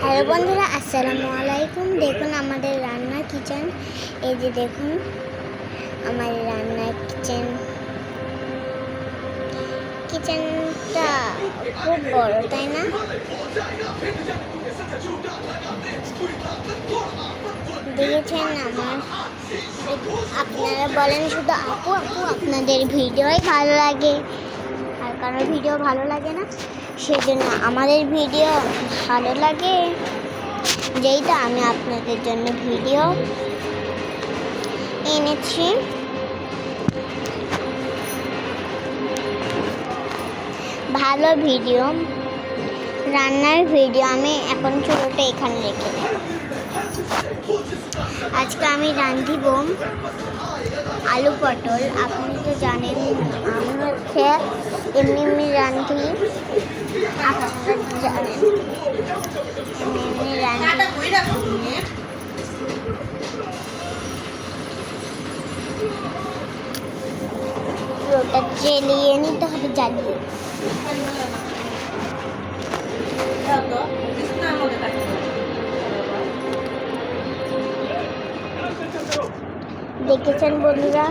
Hello বন্ধুরা, আসসালামু আলাইকুম। দেখুন আমাদের রান্নার কিচেন। এই যে দেখুন আমার রান্নার কিচেনটা খুব বড়, তাই না? দেখেছেন আপনারা বলেন শুধু আপু আপু, আপনাদের ভিডিওই ভালো লাগে, আর কারোর ভিডিও ভালো লাগে না। সেজন্য আমাদের ভিডিও ভালো লাগে, যেইটা আমি আপনাদের জন্য ভিডিও এনেছি। ভালো ভিডিও, রান্নার ভিডিও। আমি এখন চুলোটা এখানে রেখে দেব। আজকে আমি রাঁধিব আলু পটল। আপনি তো জানেন আমি হচ্ছে এমনি রাঁধি, আপনারা জানেন এমনি রাঁধি। ওটা জ্বালিয়ে নিতে হবে, জ্বালিয়ে। দেখেছেন বন্ধুরা,